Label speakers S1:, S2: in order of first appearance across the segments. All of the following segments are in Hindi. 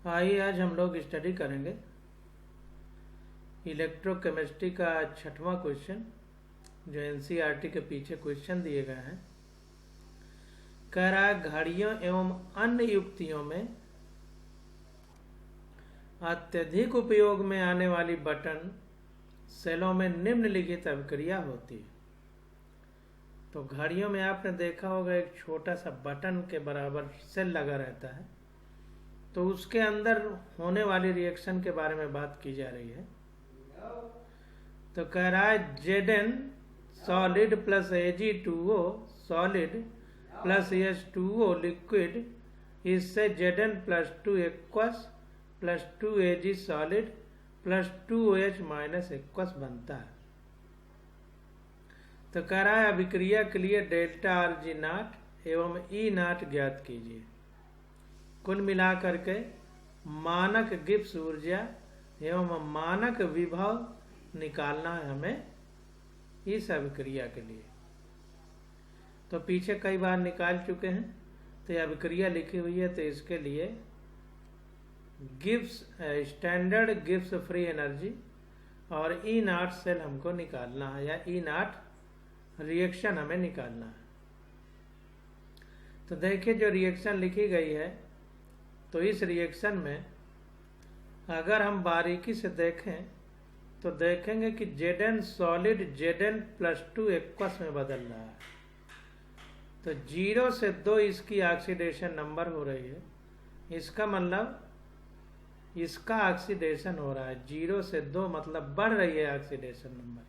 S1: आइए आज हम लोग स्टडी करेंगे इलेक्ट्रोकेमिस्ट्री का 6वां क्वेश्चन जो एनसीईआरटी के पीछे क्वेश्चन दिए गए हैं। कह रहा है घड़ियों एवं अन्य युक्तियों में अत्यधिक उपयोग में आने वाली बटन सेलों में निम्नलिखित अभिक्रिया होती है। तो घड़ियों में आपने देखा होगा एक छोटा सा बटन के बराबर सेल लगा रहता है, तो उसके अंदर होने वाली रिएक्शन के बारे में बात की जा रही है। तो कह रहा है Zn solid plus Ag2O solid plus H2O liquid, इससे Zn plus 2 aqueous plus 2Ag solid plus 2OH minus aqueous बनता है। तो कह रहा है अभिक्रिया के लिए डेल्टा Rg नॉट एवं E नॉट ज्ञात कीजिए। कुल मिलाकर के मानक गिब्स ऊर्जा एवं मानक विभव निकालना है हमें इस अभिक्रिया के लिए। तो पीछे कई बार निकाल चुके हैं, तो ये अभिक्रिया लिखी हुई है, तो इसके लिए Gibbs standard Gibbs free energy और ई नॉट सेल हमको निकालना है, या ई नॉट रिएक्शन हमें निकालना है। तो देखिए जो रिएक्शन लिखी गई है, तो इस रिएक्शन में अगर हम बारीकी से देखें तो देखेंगे कि Zn solid Zn plus 2 aqueous में बदल रहा है। तो 0 से 2 इसकी ऑक्सीडेशन नंबर हो रही है। इसका मतलब इसका ऑक्सीडेशन हो रहा है 0 से 2, मतलब बढ़ रही है ऑक्सीडेशन नंबर,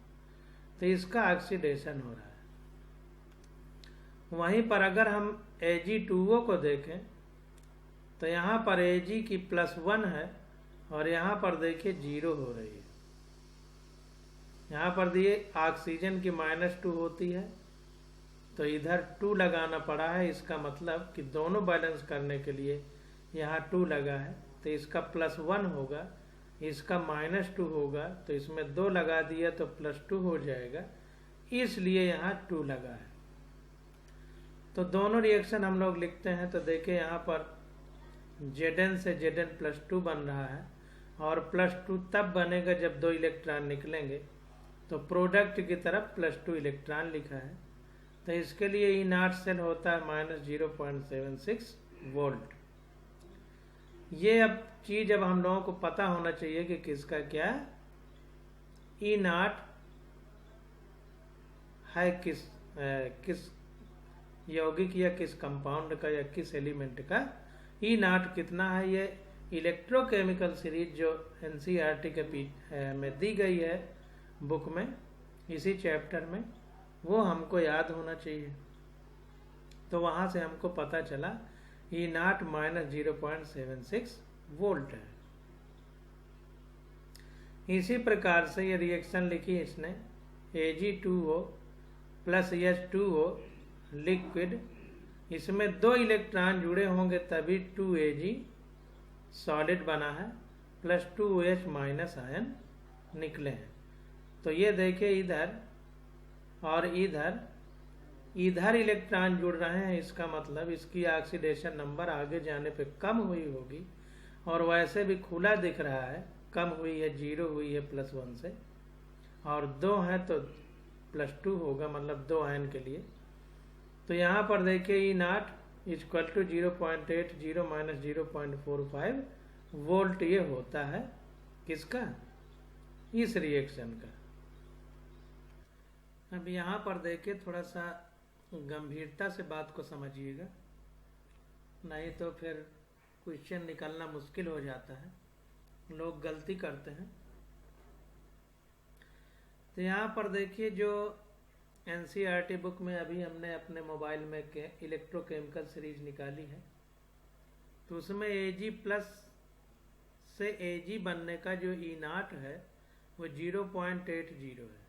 S1: तो इसका ऑक्सीडेशन हो रहा है। वहीं पर अगर हम Ag2O को देखें तो यहाँ पर Ag की +1 है और यहाँ पर देखिए 0 हो रही है। यहाँ पर दिए ऑक्सीजन की -2 होती है, तो इधर 2 लगाना पड़ा है। इसका मतलब कि दोनों बैलेंस करने के लिए यहाँ 2 लगा है, तो इसका +1 होगा, इसका -2 होगा, तो इसमें 2 लगा दिया तो +2 हो जाएगा, इसलिए यहाँ 2 लगा है। तो दोनों रिएक्शन हम लोग लिखते हैं। तो देखिए यहाँ पर Zn से Zn प्लस 2 बन रहा है, और +2 तब बनेगा जब 2 इलेक्ट्रॉन निकलेंगे, तो प्रोडक्ट की तरफ +2 इलेक्ट्रॉन लिखा है। तो इसके लिए ई नॉट सेल होता है -0.76 वोल्ट। ये अब चीज अब हम लोगों को पता होना चाहिए कि किसका क्या ई नॉट है, किस यौगिक या किस कंपाउंड का या किस एलिमेंट का ई नॉट कितना है। ये इलेक्ट्रोकेमिकल सीरीज जो एनसीईआरटी के में दी गई है बुक में, इसी चैप्टर में, वो हमको याद होना चाहिए। तो वहां से हमको पता चला ई नॉट -0.76 वोल्ट है। इसी प्रकार से ये रिएक्शन लिखी इसने Ag2O प्लस H2O लिक्विड, इसमें 2 इलेक्ट्रॉन जुड़े होंगे तभी 2Ag सॉलिड बना है, प्लस 2OH माइनस आयन निकले हैं। तो ये देखिए इधर और इधर इलेक्ट्रॉन जुड़ रहे हैं, इसका मतलब इसकी ऑक्सीडेशन नंबर आगे जाने पे कम हुई होगी, और वैसे भी खुला दिख रहा है, कम हुई है, 0 हुई है +1 से, और 2 है तो +2 होगा, मतलब 2 आयन के लिए। तो यहाँ पर देखिए ई नॉट इक्वल टू 0.80 -0.45 वोल्ट ये होता है किसका, इस रिएक्शन का। अब यहाँ पर देखिए थोड़ा सा गंभीरता से बात को समझिएगा, नहीं तो फिर क्वेश्चन निकालना मुश्किल हो जाता है, लोग गलती करते हैं। तो यहाँ पर देखिए जो एनसीईआरटी बुक में अभी हमने अपने मोबाइल में इलेक्ट्रोकेमिकल सीरीज निकाली है, तो उसमें Ag प्लस से Ag बनने का जो ई नॉट है वो 0.80 है,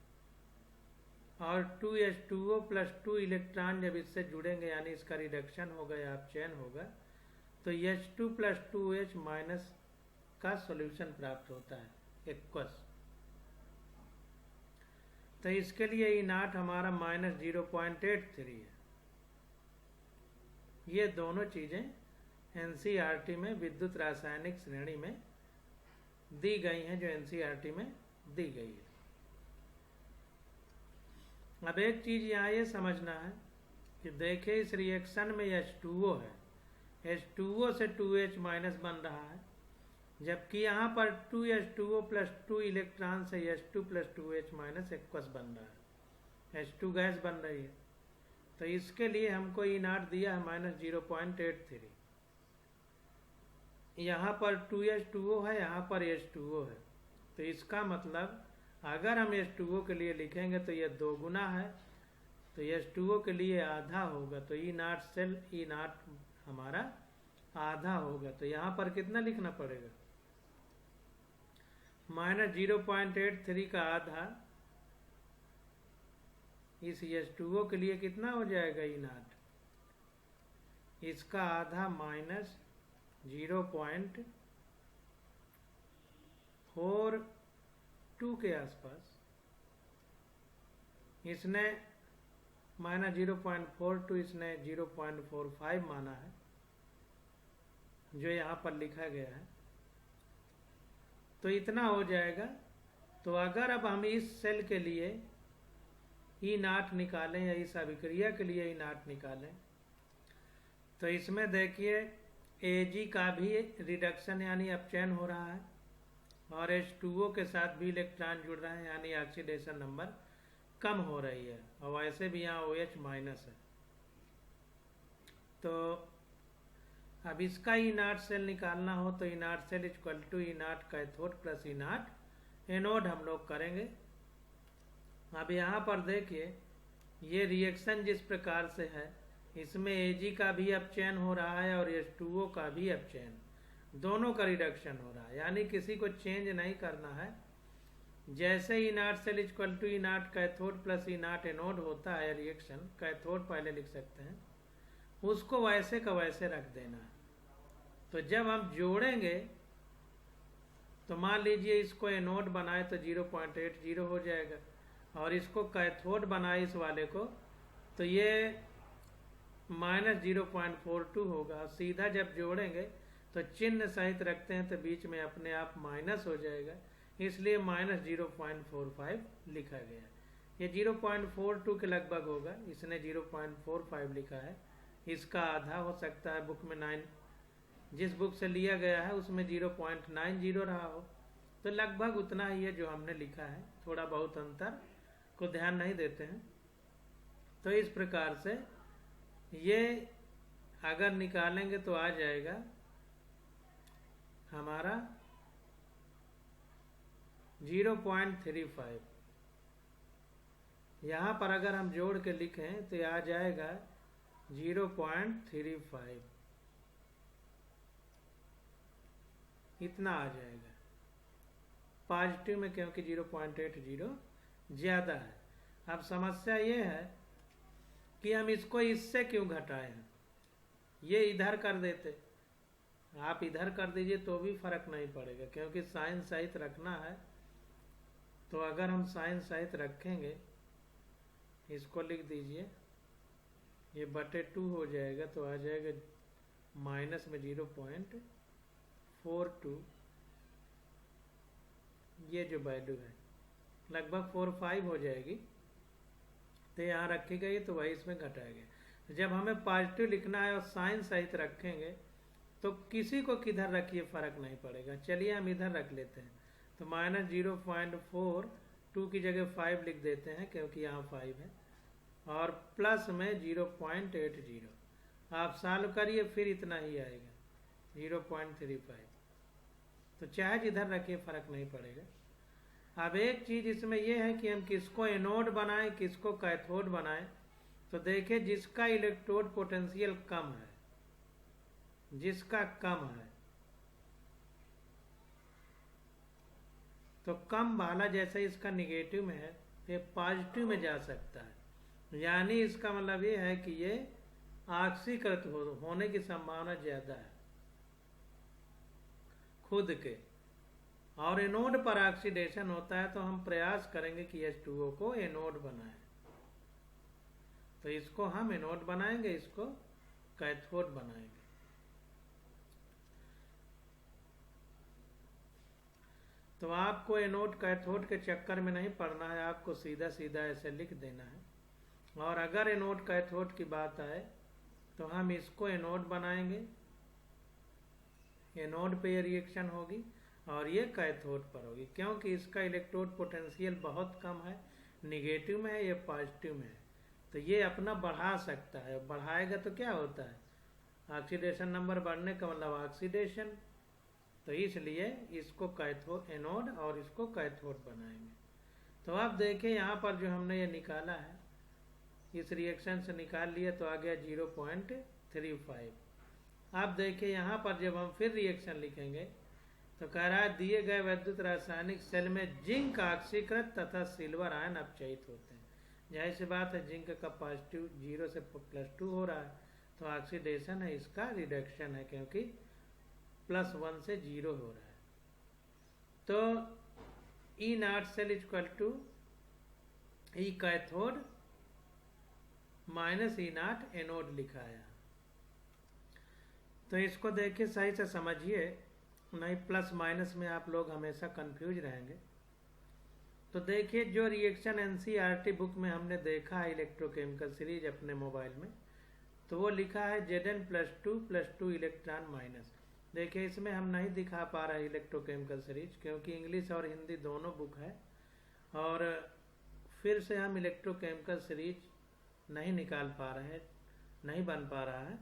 S1: और 2H2O प्लस 2 इलेक्ट्रॉन जब इससे जुड़ेंगे, यानी इसका रिडक्शन होगा या अपचयन होगा, तो H2 प्लस 2OH माइनस का सॉल्यूशन प्राप्त होता है, एक्वस। तो इसके लिए ई नॉट हमारा -0.83 है। ये दोनों चीजें एनसीईआरटी में विद्युत रासायनिक श्रेणी में दी गई हैं, जो एनसीईआरटी में दी गई है। अब एक चीज यहाँ ये समझना है कि देखिए इस रिएक्शन में H2O है, H2O से 2H माइनस बन रहा है, जबकि यहाँ पर 2H2O प्लस 2 इलेक्ट्रॉन से H2 plus 2H minus aqueous बन रहा है, H2 गैस बन रही है। तो इसके लिए हमको E0 दिया है माइनस 0.83। यहाँ पर 2H2O है, यहाँ पर H2O है, तो इसका मतलब अगर हम H2O के लिए लिखेंगे तो यह 2 गुना है, तो H2O के लिए आधा होगा, तो E0 सेल E0 हमारा आधा होगा। तो यहाँ पर कितना लिखना पड़ेगा, माइनस 0.83 का आधा, इस H2O के लिए कितना हो जाएगा E0, इसका आधा माइनस 0.42 के आसपास, इसने माइनस 0.42, इसने 0.45 माना है, जो यहाँ पर लिखा गया है, तो इतना हो जाएगा। तो अगर अब हम इस सेल के लिए E0 निकालें या इस अभिक्रिया के लिए E0 निकालें, तो इसमें देखिए Ag का भी रिडक्शन यानी अपचयन हो रहा है, और H2O के साथ भी इलेक्ट्रॉन जुड़ रहे हैं, यानी ऑक्सीडेशन नंबर कम हो रही है, और वैसे भी यहाँ OH माइनस है। तो अब इसका E0 सेल निकालना हो तो E0 cell equal to E0 cathode plus E0 anode हम लोग करेंगे। अब यहाँ पर देखिए ये रिएक्शन जिस प्रकार से है, इसमें Ag का भी अपचयन हो रहा है और H2O का भी अपचयन, दोनों का रिडक्शन हो रहा है, यानी किसी को चेंज नहीं करना है। जैसे E0 cell equal to E0 cathode plus E0 anode होता है रिएक्शन, कैथोड पहले लिख सकते हैं, उसको वैसे का वैसे रख देना है। तो जब हम जोड़ेंगे तो मान लीजिए इसको एनोड बनाए तो 0.80 हो जाएगा, और इसको कैथोड बनाए इस वाले को तो ये माइनस 0.42 होगा। सीधा जब जोड़ेंगे तो चिन्ह सहित रखते हैं तो बीच में अपने आप माइनस हो जाएगा, इसलिए माइनस 0.45 लिखा गया। ये 0.42 के लगभग होगा, इसने 0.45 लिखा है, इसका आधा हो सकता है बुक में 9, जिस बुक से लिया गया है उसमें 0.90 रहा हो, तो लगभग उतना ही है जो हमने लिखा है, थोड़ा बहुत अंतर को ध्यान नहीं देते हैं। तो इस प्रकार से ये अगर निकालेंगे तो आ जाएगा हमारा 0.35। यहाँ पर अगर हम जोड़ के लिखें तो आ जाएगा 0.35, इतना आ जाएगा पॉजिटिव में, क्योंकि 0.80 ज़्यादा है। अब समस्या ये है कि हम इसको इससे क्यों घटाए हैं, ये इधर कर देते, आप इधर कर दीजिए तो भी फर्क नहीं पड़ेगा, क्योंकि साइन सहित रखना है। तो अगर हम साइन सहित रखेंगे, इसको लिख दीजिए, ये बटे 2 हो जाएगा, तो आ जाएगा माइनस में 0.42, ये जो वैल्यू है लगभग 45 हो जाएगी, तो यहाँ रखी गई तो वही इसमें घटाया गया। जब हमें पॉजिटिव लिखना है और साइन सहित रखेंगे तो किसी को किधर रखिए फर्क नहीं पड़ेगा। चलिए हम इधर रख लेते हैं, तो माइनस 0.42 की जगह 5 लिख देते हैं, क्योंकि यहाँ 5 है, और प्लस में 0.80। आप सॉल्व करिए फिर इतना ही आएगा 0.35, तो चाहे जिधर रखिए फर्क नहीं पड़ेगा। अब एक चीज इसमें यह है कि हम किसको एनोड बनाएं किसको कैथोड बनाएं, तो देखिए जिसका इलेक्ट्रोड पोटेंशियल कम है, जिसका कम है, तो कम वाला जैसे इसका निगेटिव में है ये पॉजिटिव में जा सकता है, यानी इसका मतलब ये है कि ये ऑक्सीकृत होने की संभावना ज्यादा है खुद के, और एनोड पर ऑक्सीडेशन होता है, तो हम प्रयास करेंगे कि H2O को एनोड बनाएं। तो इसको हम एनोड बनाएंगे, इसको कैथोड बनाएंगे। तो आपको एनोड कैथोड के चक्कर में नहीं पड़ना है, आपको सीधा सीधा ऐसे लिख देना है। और अगर एनोड कैथोड की बात आए तो हम इसको एनोड बनाएंगे, एनोड पे ये रिएक्शन होगी और ये कैथोड पर होगी, क्योंकि इसका इलेक्ट्रोड पोटेंशियल बहुत कम है, निगेटिव में है, ये पॉजिटिव में है। तो ये अपना बढ़ा सकता है, बढ़ाएगा तो क्या होता है, ऑक्सीडेशन नंबर बढ़ने का मतलब ऑक्सीडेशन। तो इसलिए इसको कैथोड एनोड और इसको कैथोड बनाएंगे। तो आप देखिए यहाँ पर जो हमने ये निकाला है, इस रिएक्शन से निकाल लिया तो आ गया 0.35। आप देखिए यहाँ पर जब हम फिर रिएक्शन लिखेंगे तो कह रहा है दिए गए विद्युत रासायनिक सेल में जिंक ऑक्सीकृत तथा सिल्वर आयन अपचयित होते हैं। जाहिर सी बात है, जिंक का पॉजिटिव 0 से +2 हो रहा है, तो ऑक्सीडेशन है, इसका रिडक्शन है, क्योंकि +1 से 0 हो रहा है। तो E0 cell equal to E cathode minus E0 anode लिखा है। तो इसको देखिए सही से समझिए, नहीं प्लस माइनस में आप लोग हमेशा कंफ्यूज रहेंगे। तो देखिए जो रिएक्शन एनसीईआरटी बुक में हमने देखा है इलेक्ट्रोकेमिकल सीरीज अपने मोबाइल में, तो वो लिखा है Zn+2 इलेक्ट्रॉन माइनस। देखिए इसमें हम नहीं दिखा पा रहे इलेक्ट्रोकेमिकल सीरीज, क्योंकि इंग्लिश और हिंदी दोनों बुक है, और फिर से हम इलेक्ट्रोकेमिकल सीरीज नहीं निकाल पा रहे हैं, नहीं बन पा रहा है।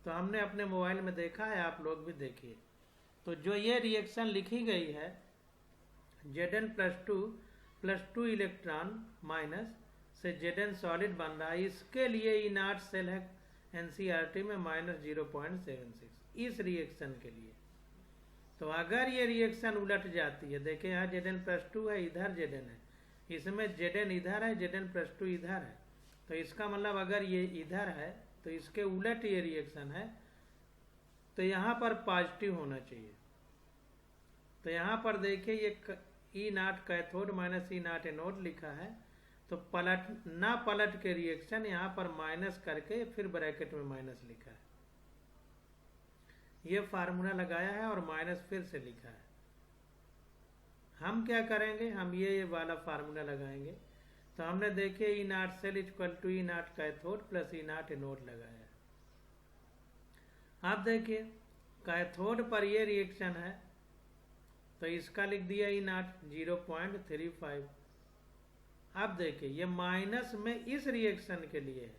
S1: तो हमने अपने मोबाइल में देखा है, आप लोग भी देखिए। तो जो ये रिएक्शन लिखी गई है Zn+2 इलेक्ट्रॉन माइनस से Zn सॉलिड बन रहा है, इसके लिए E0 सेल है एनसीईआरटी में -0.76 इस रिएक्शन के लिए। तो अगर ये रिएक्शन उलट जाती है, देखिए यहाँ Zn+2 है, इधर Zn है, इसमें Zn इधर है, Zn+2 इधर है, तो इसका मतलब अगर ये इधर है तो इसके उलट ये रिएक्शन है, तो यहाँ पर पॉजिटिव होना चाहिए। तो यहाँ पर देखिए ये E0 cathode minus E0 anode लिखा है, तो पलट के रिएक्शन यहाँ पर माइनस करके फिर ब्रैकेट में माइनस लिखा है, ये फार्मूला लगाया है और माइनस फिर से लिखा है। हम क्या करेंगे, हम ये वाला फार्मूला लगाएंगे। तो हमने देखिए E0 cell equal to E0 cathode plus E0 anode लगाया। आप देखिए कैथोड पर ये रिएक्शन है, तो इसका लिख दिया E0 0.35। अब देखिए ये माइनस में इस रिएक्शन के लिए है,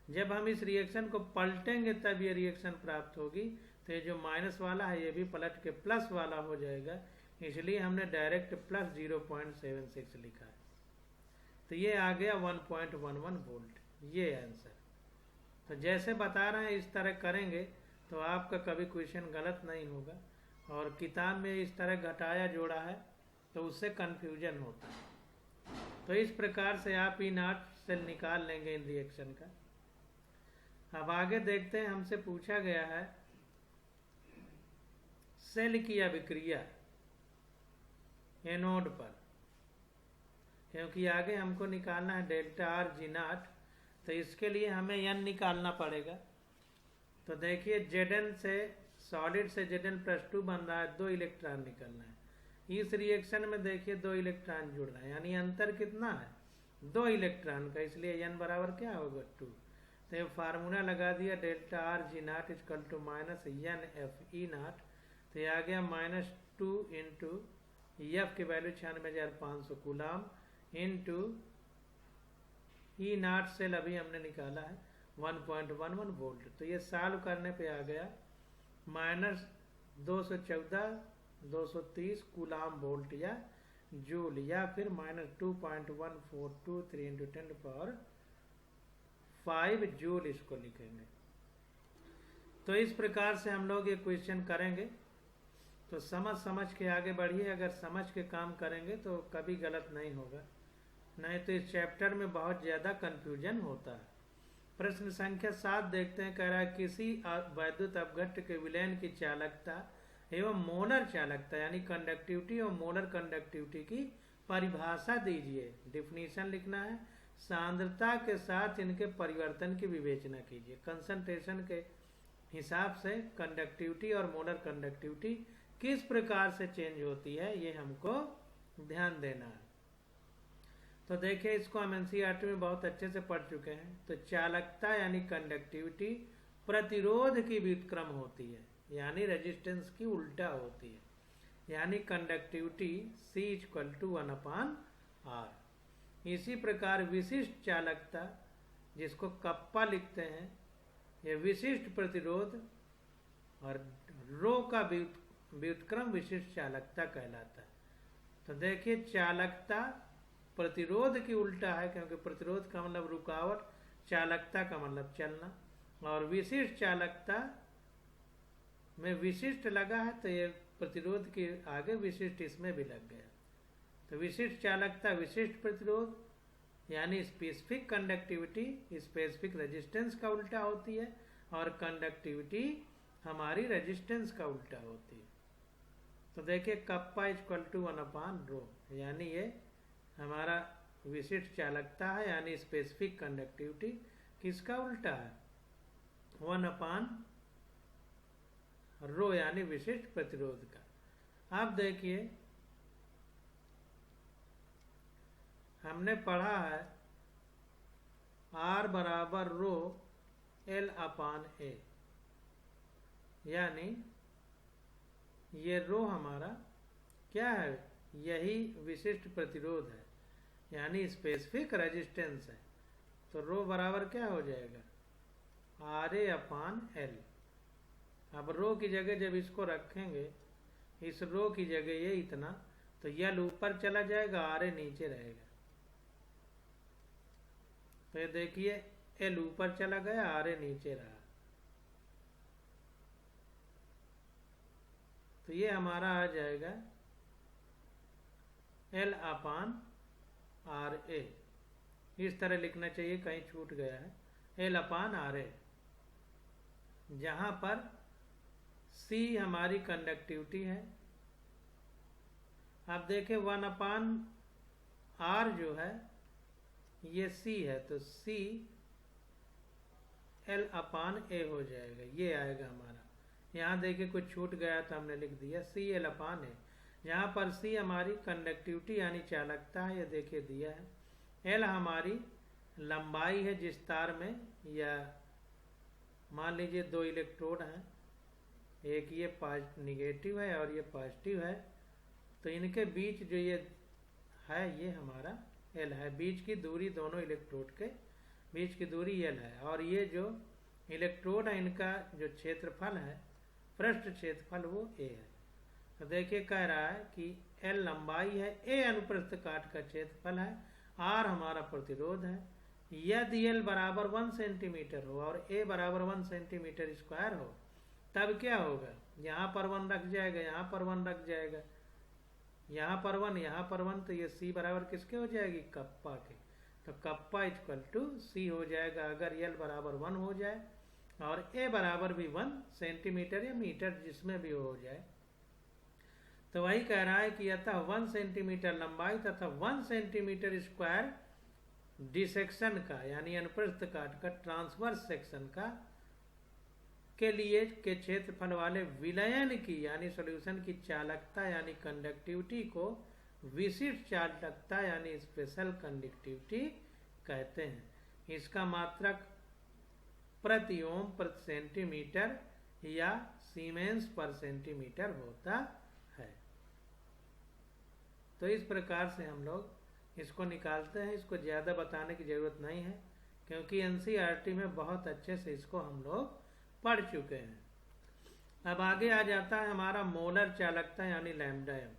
S1: जब हम इस रिएक्शन को पलटेंगे तब ये रिएक्शन प्राप्त होगी। तो ये जो माइनस वाला है ये भी पलट के प्लस वाला हो जाएगा, इसलिए हमने डायरेक्ट प्लस 0.76 लिखा है। तो ये आ गया 1.11 वोल्ट, ये आंसर। तो जैसे बता रहे हैं इस तरह करेंगे तो आपका कभी क्वेश्चन गलत नहीं होगा, और किताब में इस तरह घटाया जोड़ा है तो उससे कंफ्यूजन होता है। तो इस प्रकार से आप E0 सेल निकाल लेंगे इन रिएक्शन का। अब आगे देखते हैं, हमसे पूछा गया है सेल की अभिक्रिया एनोड पर, क्योंकि आगे हमको निकालना है डेल्टा R G0, तो इसके लिए हमें N निकालना पड़ेगा। तो देखिए Zn से सॉलिड से Zn+2 बन रहा है, 2 इलेक्ट्रॉन निकलना है। इस रिएक्शन में देखिए 2 इलेक्ट्रॉन जुड़ रहे हैं, यानी अंतर कितना है, 2 इलेक्ट्रॉन का, इसलिए N बराबर क्या होगा 2। तो ये फार्मूला लगा दिया delta R G0 equal to minus NFE0। तो ये आ गया -2 इंटू F की value 96,500 coulomb into E0 cell अभी हमने निकाला है 1.11 वोल्ट। तो ये सॉल्व करने पे आ गया -214 230 कूलाम वोल्ट या जूल, या फिर -2.1423 इंटू 10⁵ जूल इसको लिखेंगे। तो इस प्रकार से हम लोग ये क्वेश्चन करेंगे। तो समझ के आगे बढ़िए, अगर समझ के काम करेंगे तो कभी गलत नहीं होगा, नहीं तो इस चैप्टर में बहुत ज़्यादा कंफ्यूजन होता है। प्रश्न संख्या 7 देखते हैं, कह रहा है किसी वैद्युत अपघट्य के विलयन की चालकता एवं मोलर चालकता यानी कंडक्टिविटी और मोलर कंडक्टिविटी की परिभाषा दीजिए। डिफिनीशन लिखना है, सांद्रता के साथ इनके परिवर्तन की विवेचना कीजिए। कंसंट्रेशन के हिसाब से कंडक्टिविटी और मोलर कंडक्टिविटी किस प्रकार से चेंज होती है ये हमको ध्यान देना है। तो देखिए इसको हम एनसीईआरटी में बहुत अच्छे से पढ़ चुके हैं। तो चालकता यानी कंडक्टिविटी प्रतिरोध की व्युत्क्रम होती है, यानी रेजिस्टेंस की उल्टा होती है, यानी कंडक्टिविटी C = 1/R। इसी प्रकार विशिष्ट चालकता, जिसको कप्पा लिखते हैं, यह विशिष्ट प्रतिरोध और रो का व्युत्क्रम विशिष्ट चालकता कहलाता है। तो देखिए चालकता प्रतिरोध की उल्टा है, क्योंकि प्रतिरोध का मतलब रुकावट, चालकता का मतलब चलना, और विशिष्ट चालकता में विशिष्ट लगा है तो ये प्रतिरोध के आगे विशिष्ट इसमें भी लग गया। तो विशिष्ट चालकता विशिष्ट प्रतिरोध यानी स्पेसिफिक कंडक्टिविटी स्पेसिफिक रेजिस्टेंस का उल्टा होती है, और कंडक्टिविटी हमारी रेजिस्टेंस का उल्टा होती है। तो देखिए कप्पा = 1/ρ, यानी ये हमारा विशिष्ट चालकता है, यानी स्पेसिफिक कंडक्टिविटी किसका उल्टा है, 1/ρ यानी विशिष्ट प्रतिरोध का। अब देखिए हमने पढ़ा है R = ρ L/A, यानी ये रो हमारा क्या है, यही विशिष्ट प्रतिरोध है, यानी स्पेसिफिक रेजिस्टेंस है। तो रो बराबर क्या हो जाएगा, RA/L। अब रो की जगह जब इसको रखेंगे, इस रो की जगह ये इतना, तो L ऊपर चला जाएगा, RA नीचे रहेगा। तो ये देखिए L ऊपर चला गया, RA नीचे रहा। तो ये हमारा आ जाएगा L/RA। इस तरह लिखना चाहिए, कहीं छूट गया है, L/RA, जहां पर C हमारी कंडक्टिविटी है। अब देखें 1/R जो है ये C है, तो C L/A हो जाएगा, ये आएगा हमारा। यहाँ देखिए कुछ छूट गया तो हमने लिख दिया C L/A, जहाँ पर C हमारी कंडक्टिविटी यानी चालकता है, ये देखिए दिया है। L हमारी लंबाई है जिस तार में, या मान लीजिए 2 इलेक्ट्रोड हैं, एक ये निगेटिव है और ये पॉजिटिव है, तो इनके बीच जो ये है ये हमारा L है। बीच की दूरी, दोनों इलेक्ट्रोड के बीच की दूरी L है, और ये जो इलेक्ट्रोड है इनका जो क्षेत्रफल है, पृष्ठ क्षेत्रफल, वो A है। तो देखिए कह रहा है कि L लंबाई है, A अनुप्रस्थ काट का क्षेत्रफल है, R हमारा प्रतिरोध है। यदि L बराबर 1 सेंटीमीटर हो और A बराबर 1 सेंटीमीटर स्क्वायर हो, तब क्या होगा, यहाँ पर 1 रख जाएगा, यहाँ पर 1 रख जाएगा, यहाँ पर 1, यहाँ पर 1, तो ये C बराबर किसके हो जाएगी, कप्पा के। तो कप्पा = C हो जाएगा अगर L बराबर 1 हो जाए और A बराबर भी 1 सेंटीमीटर या मीटर जिसमें भी हो जाए। तो वही कह रहा है कि अतः 1 सेंटीमीटर लंबाई तथा 1 सेंटीमीटर स्क्वायर डिसेक्शन का यानी अनुप्रस्थ काट का, ट्रांसवर्स सेक्शन का के लिए के क्षेत्रफल वाले विलयन की यानी सॉल्यूशन की चालकता यानी कंडक्टिविटी को विशिष्ट चालकता यानी स्पेशल कंडक्टिविटी कहते हैं। इसका मात्रक प्रति ओम प्रति सेंटीमीटर या सीमेंस पर सेंटीमीटर होता है। तो इस प्रकार से हम लोग इसको निकालते हैं। इसको ज़्यादा बताने की ज़रूरत नहीं है, क्योंकि एनसीईआरटी में बहुत अच्छे से इसको हम लोग पढ़ चुके हैं। अब आगे आ जाता है हमारा मोलर चालकता यानी लैम्डा एम।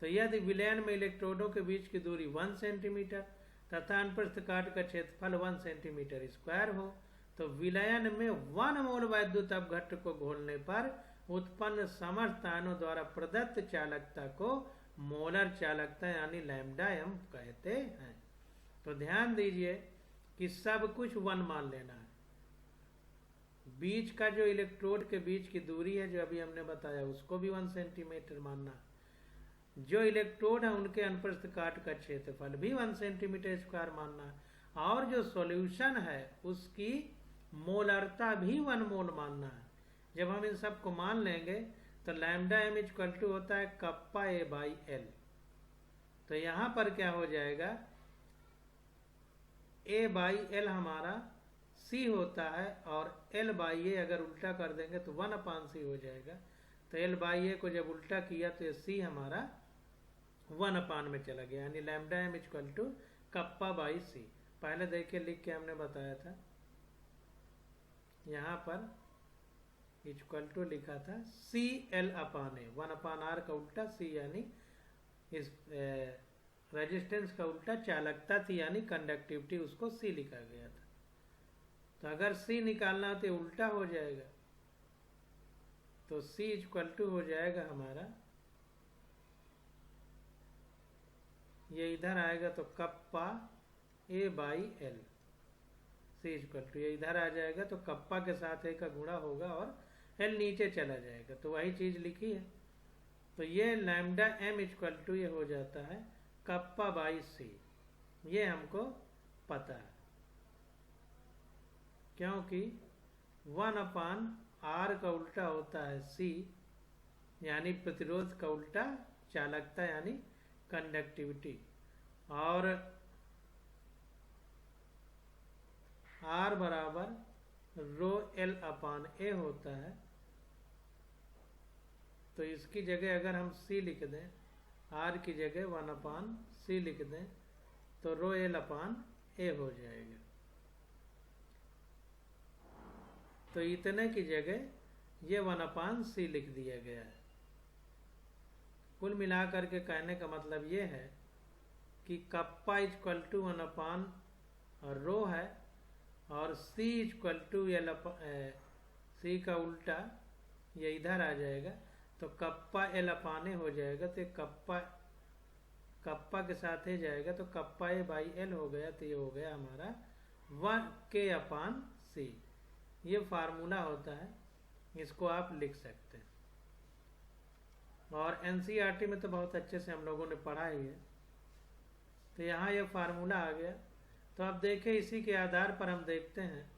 S1: तो यदि विलयन में इलेक्ट्रोडों के बीच की दूरी 1 सेंटीमीटर तथा अनुप्रस्थ काट का क्षेत्रफल 1 सेंटीमीटर स्क्वायर हो, तो विलयन में 1 मोल वैद्युत अपघट्ट को घोलने पर उत्पन्न समस्त आयनों द्वारा प्रदत्त चालकता को मोलर चालकता यानी लैम्डा एम कहते हैं। तो ध्यान दीजिए कि सब कुछ 1 मान लेना है। बीच का जो इलेक्ट्रोड के बीच की दूरी है जो अभी हमने बताया, उसको भी 1 सेंटीमीटर मानना। जो इलेक्ट्रोड है उनके अनुप्रस्थ काट का क्षेत्रफल भी 1 सेंटीमीटर स्क्वायर मानना, और जो सॉल्यूशन है उसकी मोलरता भी 1 मोल मानना है। जब हम इन सबको मान लेंगे तो लैम्डा एम इक्वल टू होता है कप्पा ए बाई एल। तो यहाँ पर क्या हो जाएगा, ए बाई एल हमारा सी होता है, और एल बाई ए अगर उल्टा कर देंगे तो 1/c हो जाएगा। तो एल बाई ए को जब उल्टा किया तो ये सी हमारा 1/, में चला गया, यानी lambda M equal to kappa by C. पहले देखिए लिख के हमने बताया था, यहाँ पर इक्वल टू लिखा था सी एल अपान ए, 1/r का उल्टा सी, यानी इस रेजिस्टेंस का उल्टा चालकता थी यानी कंडक्टिविटी, उसको सी लिखा गया था। तो अगर सी निकालना हो तो उल्टा हो जाएगा, तो सी इक्वल टू हो जाएगा हमारा, ये इधर आएगा तो kappa A by L, C equal to ये इधर आ जाएगा तो कप्पा के साथ ए का गुणा होगा और एल नीचे चला जाएगा, तो वही चीज लिखी है। तो ये लैम्डा एम इक्वल टू ये हो जाता है कप्पा बाई सी, ये हमको पता है, क्योंकि 1/r का उल्टा होता है सी, यानी प्रतिरोध का उल्टा चालकता यानी कंडक्टिविटी, और r बराबर रो एल अपान ए होता है। तो इसकी जगह अगर हम c लिख दें, r की जगह 1/c लिख दें, तो रो एल अपान ए हो जाएगा। तो इतने की जगह ये 1/c लिख दिया गया है। कुल मिलाकर के कहने का मतलब ये है कि कप्पा इक्वल टू 1/रो है, और सी इक्वल टू एल, सी का उल्टा ये इधर आ जाएगा, तो कप्पा एल अपान ए हो जाएगा। तो कप्पा के साथ ए जाएगा तो कप्पा ए बाई एल हो गया, तो ये हो गया हमारा 1k/c। ये फार्मूला होता है, इसको आप लिख सकते हैं, और एनसीईआरटी में तो बहुत अच्छे से हम लोगों ने पढ़ा ही है। तो यहाँ ये फार्मूला आ गया। तो अब देखिए इसी के आधार पर हम देखते हैं,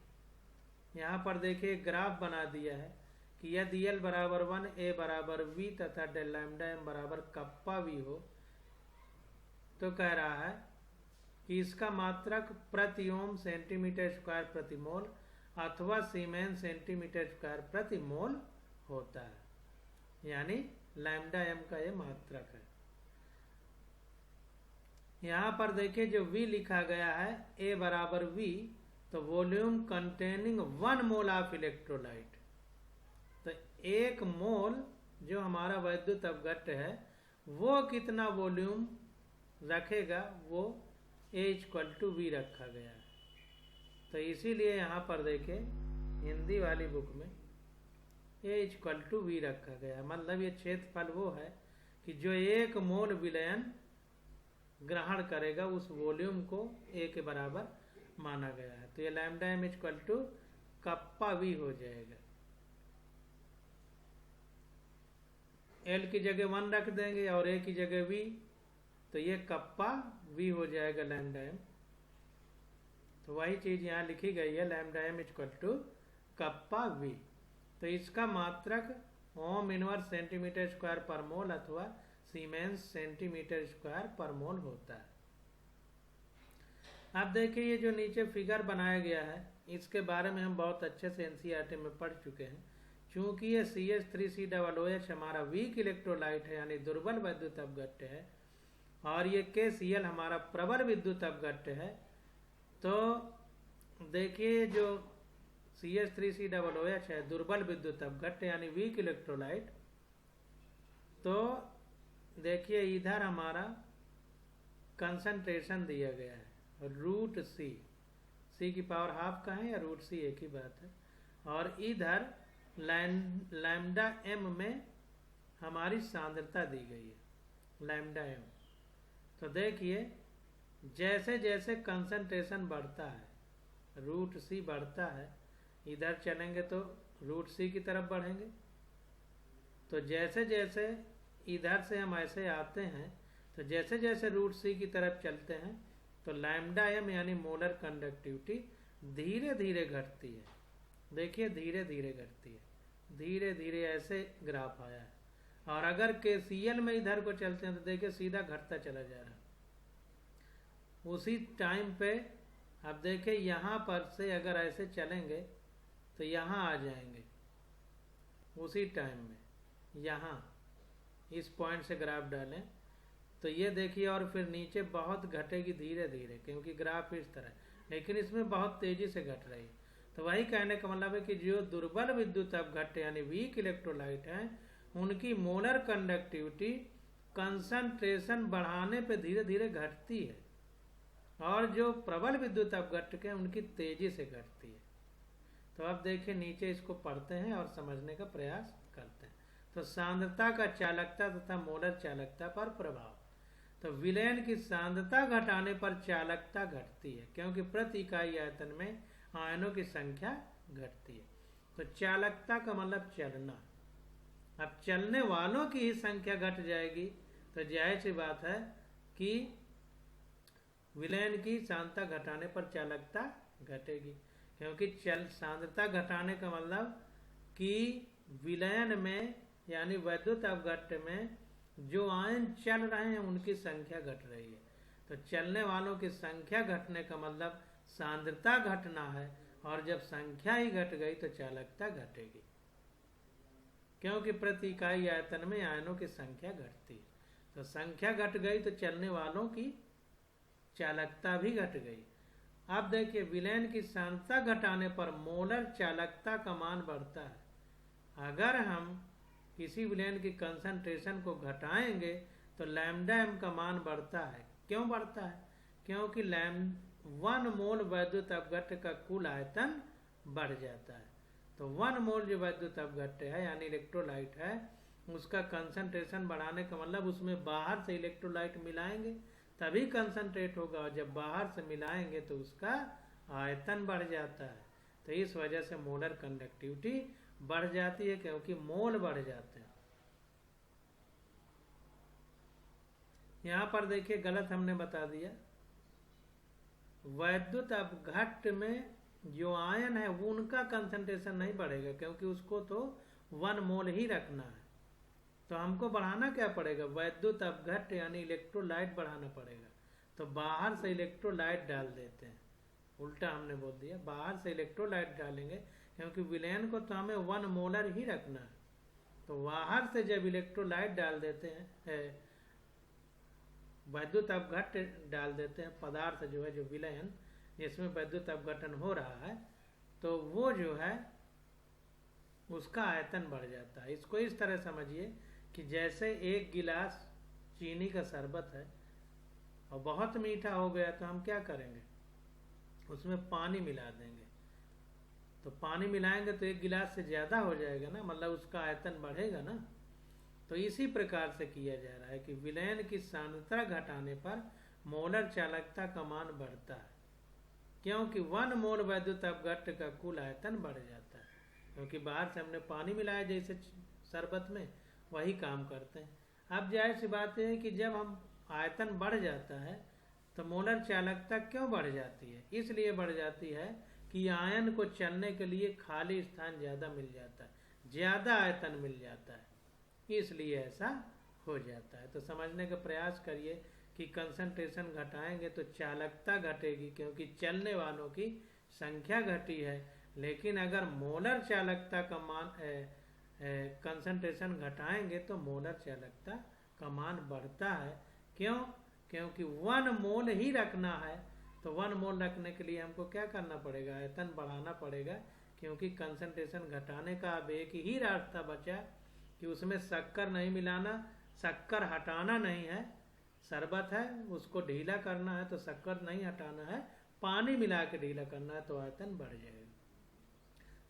S1: यहाँ पर देखिए ग्राफ बना दिया है कि यदि एल बराबर 1, ए बराबर वी तथा डेल लैम्डा एम बराबर कप्पा वी हो, तो कह रहा है कि इसका मात्रक प्रति ओम सेंटीमीटर स्क्वायर प्रति मोल अथवा सीमेंस सेंटीमीटर स्क्वायर प्रति मोल होता है, यानी लैम्डा एम का ये मात्रक है। यहाँ पर देखिए जो V लिखा गया है A बराबर V, तो volume containing 1 mole of electrolyte. तो 1 मोल जो हमारा वैद्युत अपघट्य है वो कितना वॉल्यूम रखेगा, वो A इक्वल टू V रखा गया है। तो इसीलिए यहाँ पर देखिए हिंदी वाली बुक में A इक्वल टू V रखा गया है। मतलब ये क्षेत्रफल वो है कि जो 1 मोल विलयन ग्रहण करेगा उस वॉल्यूम को A के बराबर माना गया है। तो ये lambda M equal to kappa V हो जाएगा। L की जगह 1 रख देंगे और A की जगह V, तो ये कप्पा V हो जाएगा लैम्डा एम। तो वही चीज यहाँ लिखी गई है, lambda M equal to kappa V। तो इसका मात्रक ओम इनवर्स सेंटीमीटर स्क्वायर पर मोल अथवा सीमेंस सेंटीमीटर स्क्वायर पर मोल होता है। अब देखिए ये जो नीचे फिगर बनाया गया है इसके बारे में हम बहुत अच्छे से एनसीईआरटी में पढ़ चुके हैं। चूंकि ये CH3COOH हमारा वीक इलेक्ट्रोलाइट है यानी दुर्बल विद्युत अपघट्य है, और ये KCl हमारा प्रबल विद्युत अपघट्य है, तो देखिए जो CH3COOH है दुर्बल विद्युत अपघट्य यानी वीक इलेक्ट्रोलाइट, तो देखिए इधर हमारा कंसंट्रेशन दिया गया है √C, C की पावर हाफ का है या √C एक ही बात है, और इधर लैम्डा एम में हमारी सांद्रता दी गई है लैम्डा एम। तो देखिए जैसे जैसे कंसंट्रेशन बढ़ता है √C बढ़ता है, इधर चलेंगे तो √C की तरफ बढ़ेंगे। तो जैसे जैसे इधर से हम ऐसे आते हैं तो जैसे जैसे √C की तरफ चलते हैं तो लैम्डा एम यानी मोलर कंडक्टिविटी धीरे धीरे घटती है। देखिए धीरे धीरे घटती है, धीरे धीरे ऐसे ग्राफ आया है। और अगर KCl में इधर को चलते हैं तो देखिए सीधा घटता चला जा रहा है। उसी टाइम पे अब देखिए यहाँ पर से अगर ऐसे चलेंगे तो यहाँ आ जाएंगे उसी टाइम में, यहाँ इस पॉइंट से ग्राफ डालें तो ये देखिए, और फिर नीचे बहुत घटेगी धीरे धीरे क्योंकि ग्राफ इस तरह, लेकिन इसमें बहुत तेजी से घट रही है। तो वही कहने का मतलब है कि जो दुर्बल विद्युत अपघट्य यानी वीक इलेक्ट्रोलाइट हैं उनकी मोलर कंडक्टिविटी कंसंट्रेशन बढ़ाने पे धीरे धीरे घटती है, और जो प्रबल विद्युत अपघट्य के उनकी तेजी से घटती है। तो अब देखिए नीचे इसको पढ़ते हैं और समझने का प्रयास करते हैं। तो सांद्रता का चालकता तथा मोलर चालकता पर प्रभाव। तो विलयन की सांद्रता घटाने पर चालकता घटती है क्योंकि प्रति इकाई आयतन में आयनों की संख्या घटती है। तो चालकता का मतलब चलना। अब चलने वालों की ही संख्या घट जाएगी तो जाहिर सी बात है कि विलयन की सांद्रता घटाने पर चालकता घटेगी, क्योंकि सांद्रता घटाने का मतलब कि विलयन में यानी वैद्युत अपघट्य में जो आयन चल रहे हैं उनकी संख्या घट रही है। तो चलने वालों की संख्या घटने का मतलब सांद्रता घटना है, और जब संख्या ही घट गई तो चालकता घटेगी, क्योंकि प्रति इकाई आयतन में आयनों की संख्या घटती है। तो संख्या घट गई तो चलने वालों की चालकता भी घट गई। अब देखिए विलयन की सांद्रता घटाने पर मोलर चालकता का मान बढ़ता है। अगर हम किसी विलयन की कंसंट्रेशन को घटाएंगे तो लैम्डा m का मान बढ़ता है। क्यों बढ़ता है? क्योंकि 1 मोल वैद्युत अपघट्य का कुल आयतन बढ़ जाता है। तो 1 मोल जो वैद्युत अपघट्य है यानी इलेक्ट्रोलाइट है उसका कंसंट्रेशन बढ़ाने का मतलब उसमें बाहर से इलेक्ट्रोलाइट मिलाएंगे तभी कंसंट्रेट होगा, और जब बाहर से मिलाएंगे तो उसका आयतन बढ़ जाता है। तो इस वजह से मोलर कंडक्टिविटी बढ़ जाती है क्योंकि मोल बढ़ जाते हैं। यहां पर देखिए गलत हमने बता दिया। वैद्युत अपघट्य में जो आयन है वो उनका कंसंट्रेशन नहीं बढ़ेगा क्योंकि उसको तो 1 मोल ही रखना है। तो हमको बढ़ाना क्या पड़ेगा? वैद्युत अपघट्य यानी इलेक्ट्रोलाइट बढ़ाना पड़ेगा। तो बाहर से इलेक्ट्रोलाइट डाल देते हैं, उल्टा हमने बोल दिया, बाहर से इलेक्ट्रोलाइट डालेंगे क्योंकि विलयन को तो हमें 1 मोलर ही रखना है। तो बाहर से जब इलेक्ट्रोलाइट डाल देते हैं, वैद्युत अपघट्य डाल देते हैं, पदार्थ जो है जो विलयन जिसमें वैद्युत अपघटन हो रहा है, तो वो जो है उसका आयतन बढ़ जाता है। इसको इस तरह समझिए कि जैसे 1 गिलास चीनी का शरबत है और बहुत मीठा हो गया तो हम क्या करेंगे? उसमें पानी मिला देंगे। तो पानी मिलाएंगे तो 1 गिलास से ज्यादा हो जाएगा ना, मतलब उसका आयतन बढ़ेगा ना। तो इसी प्रकार से किया जा रहा है कि विलयन की सांद्रता घटाने पर मोलर चालकता का मान बढ़ता है क्योंकि 1 मोल वैद्युत अपघट्य का कुल आयतन बढ़ जाता है, क्योंकि बाहर से हमने पानी मिलाया जैसे शरबत में, वही काम करते हैं। अब जाहिर सी बात है कि जब हम आयतन बढ़ जाता है तो मोलर चालकता क्यों बढ़ जाती है? इसलिए बढ़ जाती है कि आयन को चलने के लिए खाली स्थान ज्यादा मिल जाता है, ज्यादा आयतन मिल जाता है, इसलिए ऐसा हो जाता है। तो समझने का प्रयास करिए कि कंसंट्रेशन घटाएंगे तो चालकता घटेगी क्योंकि चलने वालों की संख्या घटी है, लेकिन अगर मोलर चालकता का मान कंसंट्रेशन घटाएंगे तो मोलर चालकता का मान बढ़ता है। क्यों? क्योंकि 1 मोल ही रखना है। तो 1 मोल रखने के लिए हमको क्या करना पड़ेगा? आयतन बढ़ाना पड़ेगा, क्योंकि कंसंट्रेशन घटाने का अब एक ही रास्ता बचा कि उसमें शक्कर नहीं मिलाना, शक्कर हटाना नहीं है। शरबत है उसको ढीला करना है तो शक्कर नहीं हटाना है, पानी मिला के ढीला करना है, तो आयतन बढ़ जाएगा।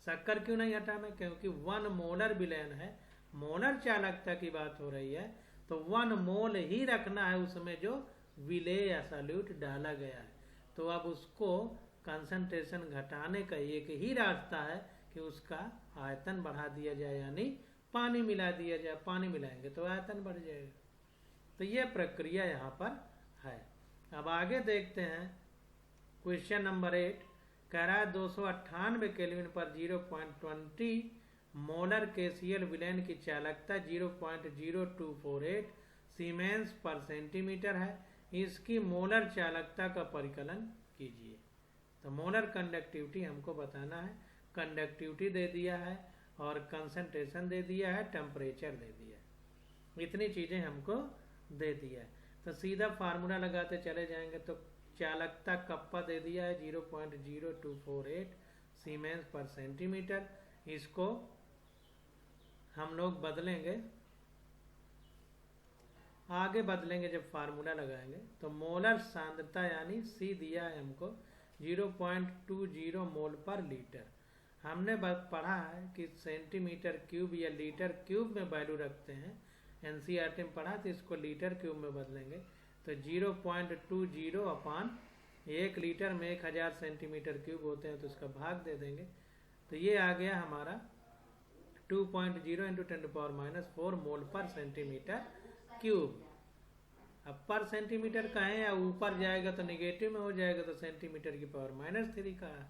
S1: शक्कर क्यों नहीं हटाना? क्योंकि 1 मोलर विलयन है, मोलर चालकता की बात हो रही है, तो 1 मोल ही रखना है उसमें जो विलेय या सॉल्यूट डाला गया है। तो अब उसको कंसंट्रेशन घटाने का एक ही रास्ता है कि उसका आयतन बढ़ा दिया जाए, यानी पानी मिला दिया जाए। पानी मिलाएंगे तो आयतन बढ़ जाएगा। तो यह प्रक्रिया यहाँ पर है। अब आगे देखते हैं क्वेश्चन नंबर 8। कह रहा है 298 केल्विन पर 0.20 मोलर KCl विलयन की चालकता 0.0248 सीमेंस पर सेंटीमीटर है। इसकी मोलर चालकता का परिकलन कीजिए। तो मोलर कंडक्टिविटी हमको बताना है। कंडक्टिविटी दे दिया है और कंसंट्रेशन दे दिया है, टेम्परेचर दे दिया है, इतनी चीज़ें हमको दे दिया है। तो सीधा फार्मूला लगाते चले जाएंगे। तो चालकता कप्पा दे दिया है 0.0248 सीमेंस पर सेंटीमीटर। इसको हम लोग बदलेंगे, आगे बदलेंगे जब फार्मूला लगाएंगे। तो मोलर सांद्रता यानी C दिया है हमको 0.20 मोल पर लीटर। हमने पढ़ा है कि सेंटीमीटर क्यूब या लीटर क्यूब में वैल्यू रखते हैं, NCERT में पढ़ा, तो इसको लीटर क्यूब में बदलेंगे। तो 0.20 अपान 1 लीटर में 1000 सेंटीमीटर क्यूब होते हैं, तो उसका भाग दे देंगे। तो ये आ गया हमारा 2.0 × 10⁻⁴ मोल पर सेंटीमीटर क्यूब। अब पर सेंटीमीटर कहें या ऊपर जाएगा तो निगेटिव में हो जाएगा, तो सेंटीमीटर की पावर -3 का है।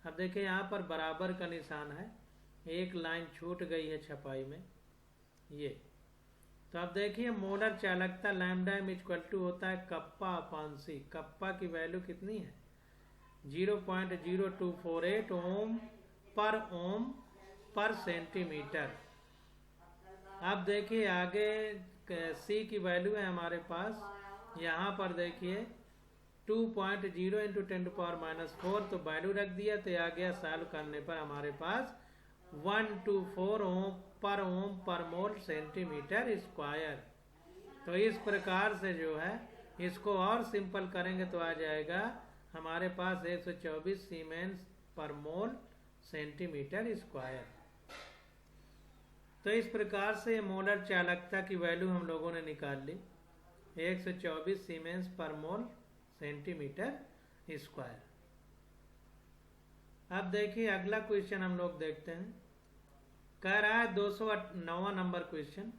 S1: अब देखिए यहाँ पर बराबर का निशान है, एक लाइन छूट गई है छपाई में ये। तो अब देखिए मोलर चालकता लैम्डा m = होता है कप्पा अपान C। कप्पा की वैल्यू कितनी है 0.0248 ओम पर सेंटीमीटर। अब देखिए आगे C की वैल्यू है हमारे पास, यहाँ पर देखिए 2.0 × 10⁻⁴, तो वैल्यू रख दिया। तो आ गया सॉल्व करने पर हमारे पास 124 ओम पर मोल सेंटीमीटर स्क्वायर। तो इस प्रकार से जो है इसको और सिंपल करेंगे तो आ जाएगा हमारे पास 124 सीमेंस पर मोल सेंटीमीटर स्क्वायर। तो इस प्रकार से मोलर चालकता की वैल्यू हम लोगों ने निकाल ली, 124 सीमेंस पर मोल सेंटीमीटर स्क्वायर। अब देखिए अगला क्वेश्चन हम लोग देखते हैं। कह रहा है 209वां नंबर क्वेश्चन,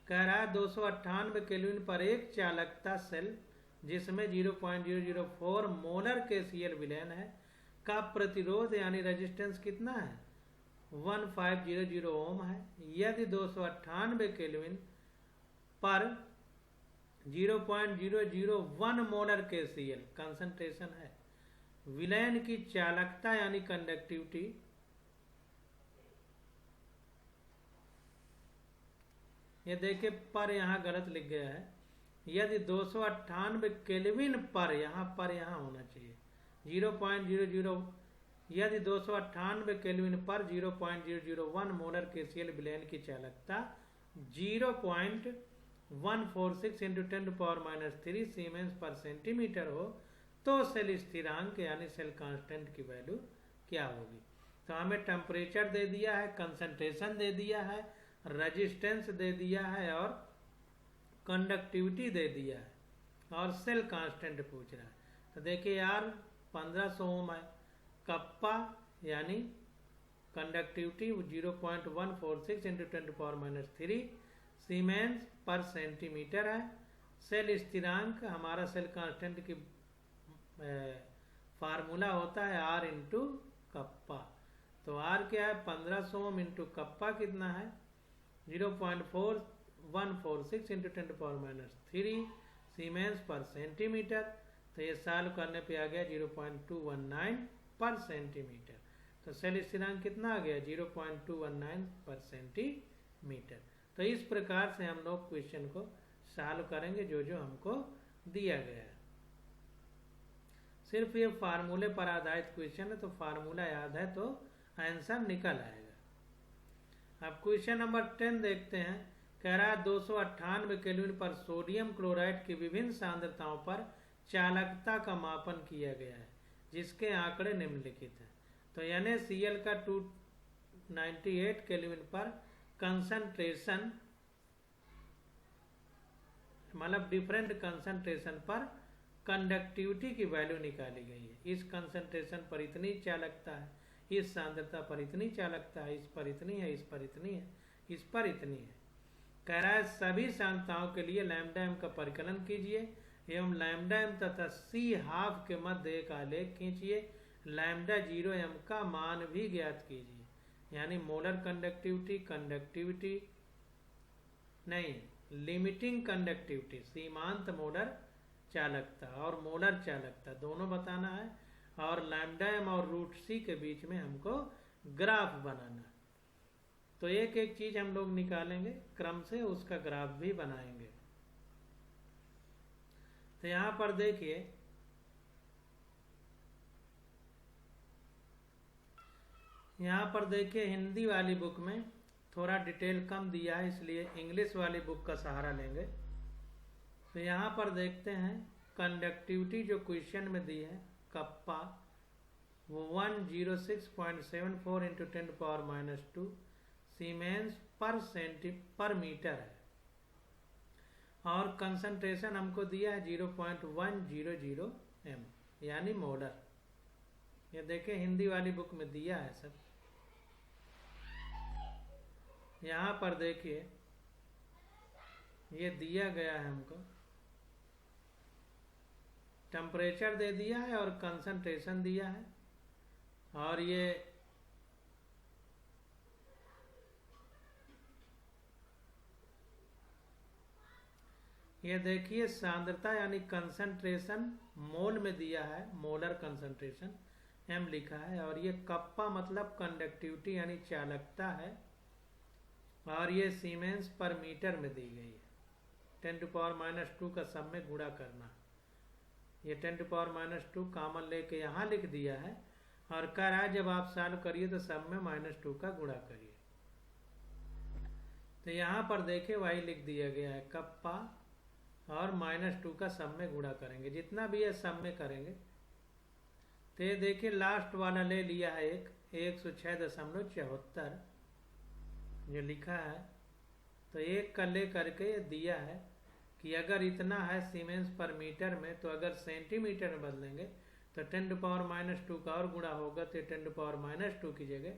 S1: कह रहा है 298 केल्विन पर एक चालकता सेल जिसमें 0.004 मोलर KCl विलयन है का प्रतिरोध यानी रेजिस्टेंस कितना है 1500 ओम है। यदि 298 केल्विन पर 0.001 मोलर KCl कंसंट्रेशन है, विलयन की चालकता यानी कंडक्टिविटी ये देखिए पर यहाँ गलत लिख गया है। यदि 298 केल्विन पर, यहाँ होना चाहिए 0.00, यदि 298 केल्विन पर 0.001 मोलर KCl विलयन की चालकता 0.146 × 10⁻³ सीमेंस पर सेंटीमीटर हो तो सेल स्थिरांक यानी सेल कांस्टेंट की वैल्यू क्या होगी। तो हमें टेम्परेचर दे दिया है, कंसंट्रेशन दे दिया है, रेजिस्टेंस दे दिया है और कंडक्टिविटी दे दिया है और सेल कांस्टेंट पूछ रहा है। तो देखिए यार 1500 ओम है, कप्पा यानी कंडक्टिविटी 0.146 × 10⁻³ सीमेंस पर सेंटीमीटर है। सेल स्थिरांक हमारा सेल कांस्टेंट की फार्मूला होता है R × कप्पा। तो R क्या है 1500 ओम × कप्पा कितना है 0.4146 × 10⁻³ सीमेंस पर सेंटीमीटर। तो ये सॉल्व करने पे आ गया 0.219 पर सेंटीमीटर। तो सेल स्थिरांक कितना आ गया 0.219 पर सेंटीमीटर। तो इस प्रकार से हम लोग क्वेश्चन को सॉल्व करेंगे जो जो हमको दिया गया है। सिर्फ ये फार्मूले पर आधारित क्वेश्चन है, तो फार्मूला याद है तो आंसर निकल आएगा। अब क्वेश्चन नंबर 10 देखते हैं। कह रहा है 298 केल्विन पर सोडियम क्लोराइड की विभिन्न सांद्रताओं पर चालकता का मापन किया गया है जिसके आंकड़े निम्नलिखित हैं। तो NaCl का 298 केल्विन पर कंसंट्रेशन मतलब डिफरेंट कंसंट्रेशन पर कंडक्टिविटी की वैल्यू निकाली गई है। इस कंसंट्रेशन पर इतनी चालकता है, इस सांद्रता पर इतनी चालकता है, इस पर इतनी है, इस पर इतनी है, इस पर इतनी है। कह रहा है सभी सांद्रताओं के लिए लैम्डा m का परिकलन कीजिए एवं लैम्डा m तथा C½ के मध्य एक आलेख खींचिए। लैम्डा 0m का मान भी ज्ञात कीजिए। यानी मोलर कंडक्टिविटी, कंडक्टिविटी नहीं, लिमिटिंग कंडक्टिविटी, सीमांत मोलर चालकता और मोलर चालकता दोनों बताना है, और लैम्डा एम और रूट सी के बीच में हमको ग्राफ बनाना है। तो एक एक चीज हम लोग निकालेंगे क्रम से, उसका ग्राफ भी बनाएंगे। तो यहां पर देखिए, हिंदी वाली बुक में थोड़ा डिटेल कम दिया है, इसलिए इंग्लिश वाली बुक का सहारा लेंगे। तो यहाँ पर देखते हैं कंडक्टिविटी जो क्वेश्चन में दी है कप्पा, वो 106.74 इंटू 10⁻² सीमेंस पर मीटर है, और कंसंट्रेशन हमको दिया है 0.100 m यानी मोलर। ये देखें हिंदी वाली बुक में दिया है सब। यहाँ पर देखिए ये दिया गया है हमको, टेम्परेचर दे दिया है और कंसंट्रेशन दिया है, और ये देखिए सांद्रता यानी कंसंट्रेशन मोल में दिया है, मोलर कंसंट्रेशन m लिखा है, और ये कप्पा मतलब कंडक्टिविटी यानी चालकता है, और ये सीमेंस पर मीटर में दी गई है। 10⁻² का सब में गुणा करना, ये 10⁻² कॉमन लेके यहाँ लिख दिया है, और कह रहा है जब आप सॉल्व करिए तो सब में -2 का गुणा करिए। तो यहाँ पर देखे वही लिख दिया गया है कप्पा, और -2 का सब में गुणा करेंगे, जितना भी है सब में करेंगे। तो ये देखिए लास्ट वाला ले लिया है 106.74 जो लिखा है। तो एक का ले करके ये दिया है कि अगर इतना है सीमेंस पर मीटर में, तो अगर सेंटीमीटर में बदलेंगे तो 10⁻² का और गुणा होगा, तो 10⁻² की जगह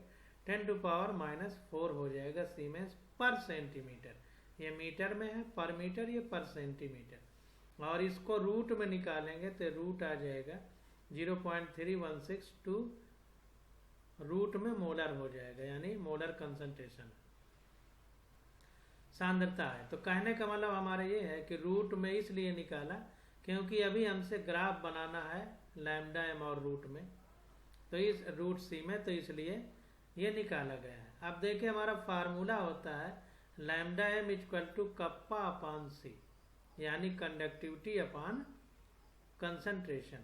S1: 10⁻⁴ हो जाएगा सीमेंस पर सेंटीमीटर। ये मीटर में है, पर मीटर, ये पर सेंटीमीटर। और इसको रूट में निकालेंगे तो रूट आ जाएगा 0.3162 रूट में मोलर हो जाएगा, यानी मोलर कंसंट्रेशन सांद्रता है। तो कहने का मतलब हमारा ये है कि रूट में इसलिए निकाला क्योंकि अभी हमसे ग्राफ बनाना है लैम्डा एम और रूट में, तो इस रूट सी में, तो इसलिए ये निकाला गया है। अब देखिए हमारा फार्मूला होता है lambda M equal to kappa upon C, यानी कंडक्टिविटी अपान कंसंट्रेशन।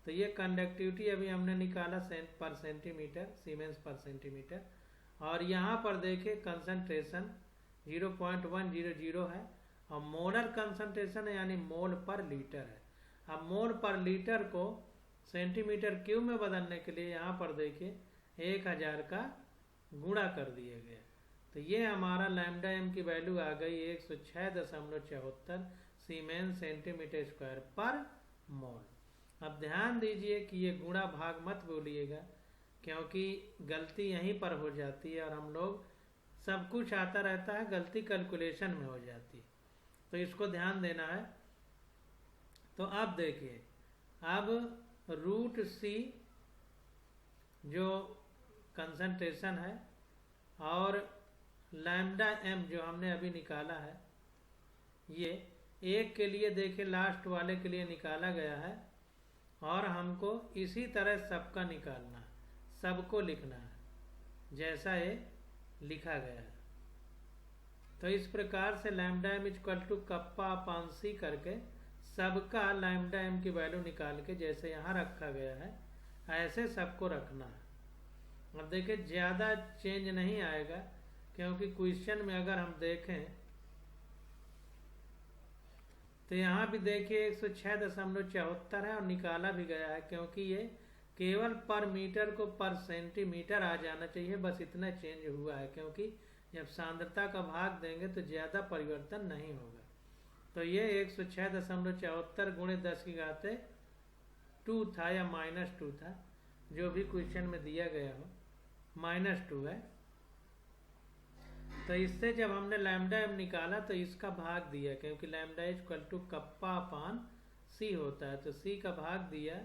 S1: तो ये कंडक्टिविटी अभी हमने निकाला पर सेंटीमीटर, सीमेंस पर सेंटीमीटर, और यहाँ पर देखिए कंसंट्रेशन 0.100 है, और मोलर कंसंट्रेशन है यानी मोल पर लीटर है। अब मोल पर लीटर को सेंटीमीटर क्यूब में बदलने के लिए यहाँ पर देखिए 1000 का गुणा कर दिया गया। तो ये हमारा लैम्डा एम की वैल्यू आ गई 106.74 सीमेंस सेंटीमीटर स्क्वायर पर मोल। अब ध्यान दीजिए कि ये गुणा भाग मत बोलिएगा, क्योंकि गलती यहीं पर हो जाती है, और हम लोग सब कुछ आता रहता है, गलती कैलकुलेशन में हो जाती है, तो इसको ध्यान देना है। तो अब देखिए, अब रूट सी जो कंसंट्रेशन है और लैम्डा एम जो हमने अभी निकाला है, ये एक के लिए देखिए लास्ट वाले के लिए निकाला गया है, और हमको इसी तरह सबका निकालना है, सबको लिखना है जैसा ये लिखा गया है। तो इस प्रकार से lambda M equal to kappa upon C करके सबका लैम्डा एम की वैल्यू निकाल के जैसे यहाँ रखा गया है ऐसे सबको रखना है। अब देखिए ज़्यादा चेंज नहीं आएगा, क्योंकि क्वेश्चन में अगर हम देखें तो यहाँ भी देखिए 106.74 है और निकाला भी गया है, क्योंकि ये केवल पर मीटर को पर सेंटीमीटर आ जाना चाहिए, बस इतना चेंज हुआ है, क्योंकि जब सांद्रता का भाग देंगे तो ज़्यादा परिवर्तन नहीं होगा। तो ये 106.74 गुणे 10⁻² था या -2 था, जो भी क्वेश्चन में दिया गया हो, -2 है। तो इससे जब हमने लैम्डा एम निकाला तो इसका भाग दिया, क्योंकि lambda equal to kappa upon सी होता है, तो सी का भाग दिया।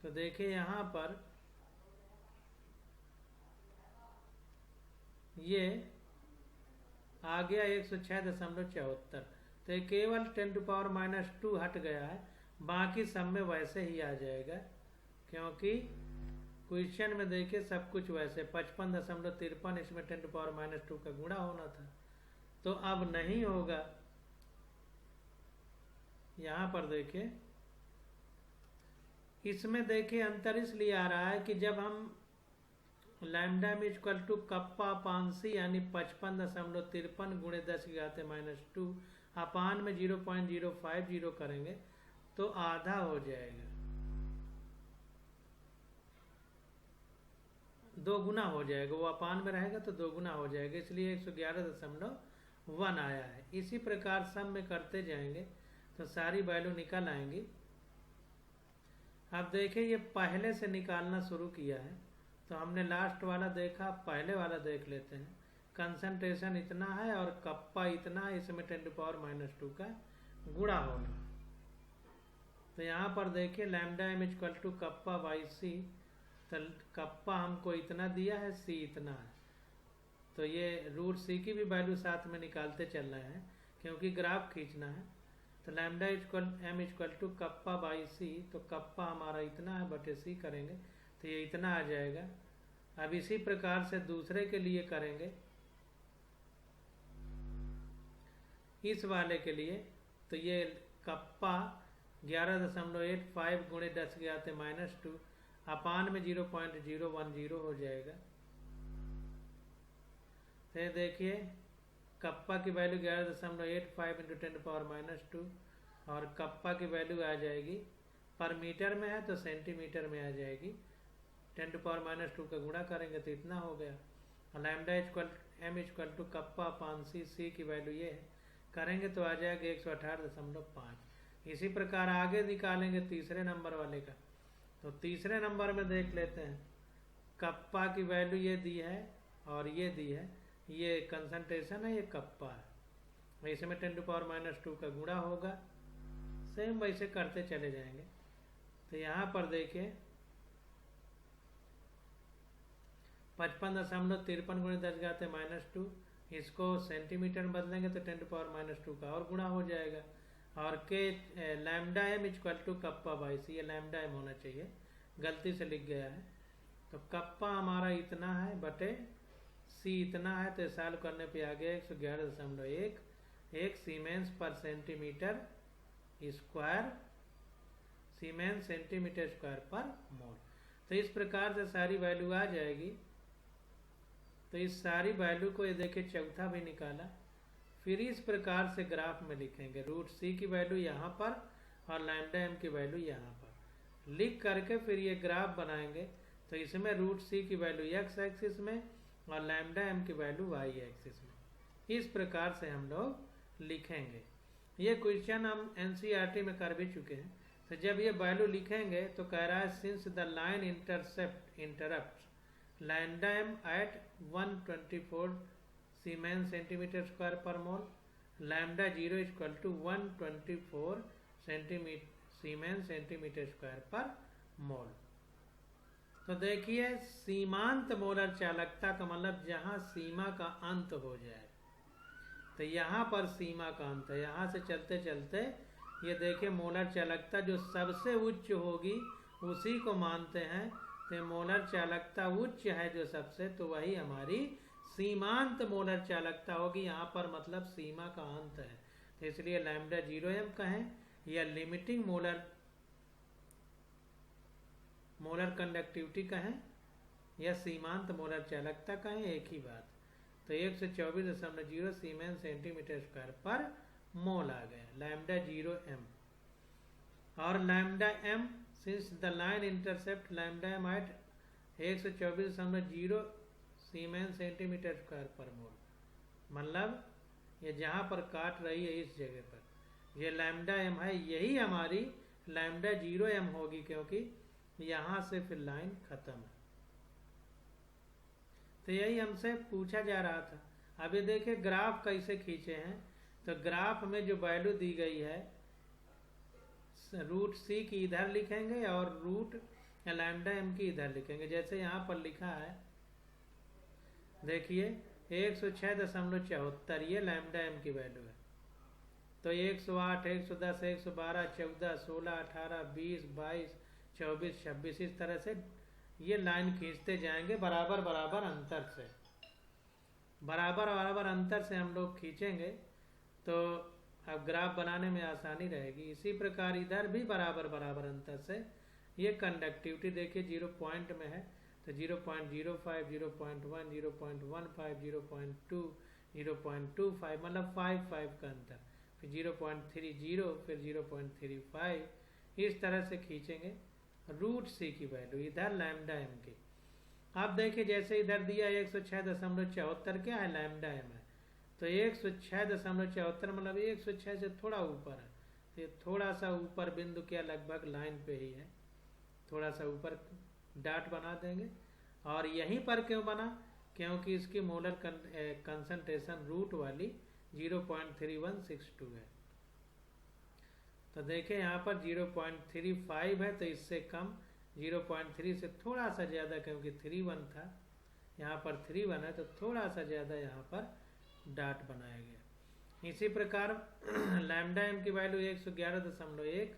S1: तो देखिए यहाँ पर ये आ गया 106.74। तो ये केवल 10⁻² हट गया है, बाकी सब में वैसे ही आ जाएगा, क्योंकि क्वेश्चन में देखिए सब कुछ वैसे 55.53, इसमें 10⁻² का गुणा होना था, तो अब नहीं होगा। यहाँ पर देखिए, इसमें देखिए अंतर इसलिए आ रहा है कि जब हम lambda m equal to kappa upon C यानी 55.53 गुणे 10⁻², अपान में 0.050 करेंगे तो आधा हो जाएगा, 2 गुना हो जाएगा। वो अपान में रहेगा तो 2 गुना हो जाएगा, इसलिए 111.1 आया है। इसी प्रकार सब में करते जाएंगे तो सारी वैल्यू निकल आएंगी। अब देखिए ये पहले से निकालना शुरू किया है, तो हमने लास्ट वाला देखा, पहले वाला देख लेते हैं। कंसंट्रेशन इतना है और कप्पा इतना है, इसमें 10⁻² का गुणा होना। तो यहाँ पर देखिए lambda m equal to kappa by C, तो कप्पा हमको इतना दिया है, सी इतना है, तो ये √c की भी वैल्यू साथ में निकालते चल रहे हैं क्योंकि ग्राफ खींचना है। तो lambda m equal to kappa by C, तो कप्पा हमारा इतना है बटे सी करेंगे तो ये इतना आ जाएगा। अब इसी प्रकार से दूसरे के लिए करेंगे, इस वाले के लिए, तो ये कप्पा 11.85 गुणे 10⁻², अपान में 0.010 हो जाएगा। तो देखिए कप्पा की वैल्यू 11.85 × 10⁻² और कप्पा की वैल्यू आ जाएगी, पर मीटर में है तो सेंटीमीटर में आ जाएगी। 10⁻² का गुणा करेंगे तो इतना हो गया। Lambda m equal to kappa upon C, C की वैल्यू ये है, करेंगे तो आ जाएगा 118.5। इसी प्रकार आगे निकालेंगे तीसरे नंबर वाले का। तो तीसरे नंबर में देख लेते हैं, कप्पा की वैल्यू ये दी है और ये दी है, ये कंसंट्रेशन है, ये कप्पा है, इसमें 10⁻² का गुणा होगा। सेम वैसे करते चले जाएंगे। तो यहाँ पर देखिए 55.53 गुणे 10⁻², इसको सेंटीमीटर में बदलेंगे तो 10⁻² का और गुणा हो जाएगा। और के lambda m equal to kappa by C, ये लैम्डा m होना चाहिए, गलती से लिख गया है। तो कप्पा हमारा इतना है बटे सी इतना है, तो सॉल्व करने पे आ गया 111.1, 1 सीमेंस पर centimetre square, siemens centimetre square पर मोल। तो इस प्रकार से सारी वैल्यू आ जाएगी। तो इस सारी वैल्यू को ये देखिए चौथा भी निकाला। फिर इस प्रकार से ग्राफ में लिखेंगे, √c की वैल्यू यहाँ पर और लैम्डा m की वैल्यू यहाँ पर लिख करके फिर ये ग्राफ बनाएंगे। तो इसमें √c की वैल्यू x एक्सिस में और लैम्डा m की वैल्यू y एक्सिस में। इस प्रकार से हम लोग लिखेंगे। ये क्वेश्चन हम NCERT में कर भी चुके हैं। तो जब ये वैल्यू लिखेंगे तो कह रहा है since the line intercept lambda m at 124 siemens centimetre square पर mole, lambda 0 equal to 124 siemens centimetre square पर मोल। तो देखिए सीमांत मोलर चालकता का मतलब जहाँ सीमा का अंत हो जाए, तो यहाँ पर सीमा का अंत है। यहाँ से चलते चलते ये देखिए मोलर चालकता जो सबसे उच्च होगी उसी को मानते हैं। तो मोलर चालकता उच्च है जो सबसे, तो वही हमारी सीमांत मोलर चालकता होगी। यहाँ पर मतलब सीमा का अंत है, तो इसलिए लैम्डा 0m कहें या लिमिटिंग मोलर कंडक्टिविटी कहें या सीमांत मोलर चालकता कहें, एक ही बात। तो 124.0 सीमेंस सेंटीमीटर स्क्वायर पर मोल आ गया, लैम्डा 0m। और lambda m since the line intercept lambda m at 124.0 siemens centimetre square पर मोल, मतलब ये जहाँ पर काट रही है इस जगह पर ये लैम्डा m है, यही हमारी लैम्डा 0m होगी, क्योंकि यहाँ से फिर लाइन खत्म है। तो यही हमसे पूछा जा रहा था। अब ये देखिए ग्राफ कैसे खींचे हैं। तो ग्राफ में जो वैल्यू दी गई है √c की इधर लिखेंगे और लैम्डा m की इधर लिखेंगे। जैसे यहाँ पर लिखा है देखिए 106.74 ये लैम्डा एम की वैल्यू है। तो 108, 110, 112, 14, 16, 18, 20, 22, 24, 26 इस तरह से ये लाइन खींचते जाएंगे बराबर बराबर अंतर से। बराबर बराबर अंतर से हम लोग खींचेंगे तो अब ग्राफ बनाने में आसानी रहेगी। इसी प्रकार इधर भी बराबर बराबर अंतर से ये कंडक्टिविटी देखिए 0 पॉइंट में है तो 0.05, 0.1, 0.15, 0.2, 0.25 मतलब 5 का अंतर, फिर 0.30, फिर 0.35 इस तरह से खींचेंगे रूट सी की वैल्यू इधर लैम्डा एम की। अब देखिए जैसे इधर दिया 106.74 क्या है लैम्डा एम है, तो 106.74 मतलब 106 से थोड़ा ऊपर है, तो ये थोड़ा सा ऊपर बिंदु क्या लगभग लाइन पे ही है, थोड़ा सा ऊपर डाट बना देंगे। और यहीं पर क्यों बना, क्योंकि इसकी मोलर कंसंट्रेशन रूट वाली 0.3162 है। तो देखें यहाँ पर 0.35 है तो इससे कम 0.3 से थोड़ा सा ज़्यादा, क्योंकि 31 था यहाँ पर 31 है तो थोड़ा सा ज़्यादा यहाँ पर डाट बनाया गया। इसी प्रकार लैम्डा एम की वैल्यू 111.1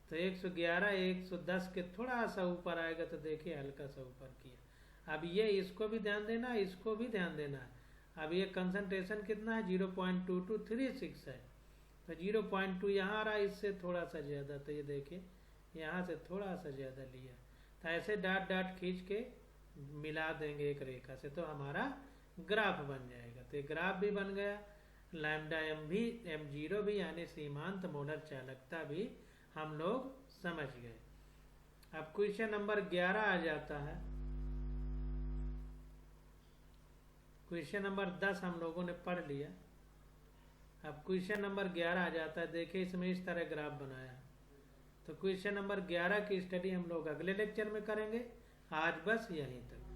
S1: तो 111 110 के थोड़ा सा ऊपर आएगा तो देखिए हल्का सा ऊपर किया। अब ये इसको भी ध्यान देना है, इसको भी ध्यान देना है। अब ये कंसंट्रेशन कितना है 0.2236 है तो 0.2 यहाँ आ रहा है, इससे थोड़ा सा ज़्यादा, तो ये देखिए यहाँ से थोड़ा सा ज़्यादा लिया। तो ऐसे डाट डाट खींच के मिला देंगे एक रेखा से तो हमारा ग्राफ बन जाएगा। तो ये ग्राफ भी बन गया, लैम्डा एम भी m0 भी यानी सीमांत मोलर चालकता भी हम लोग समझ गए। अब क्वेश्चन नंबर 11 आ जाता है। क्वेश्चन नंबर 10 हम लोगों ने पढ़ लिया, अब क्वेश्चन नंबर 11 आ जाता है। देखिए इसमें इस तरह ग्राफ बनाया है। तो क्वेश्चन नंबर 11 की स्टडी हम लोग अगले लेक्चर में करेंगे। आज बस यहीं तक।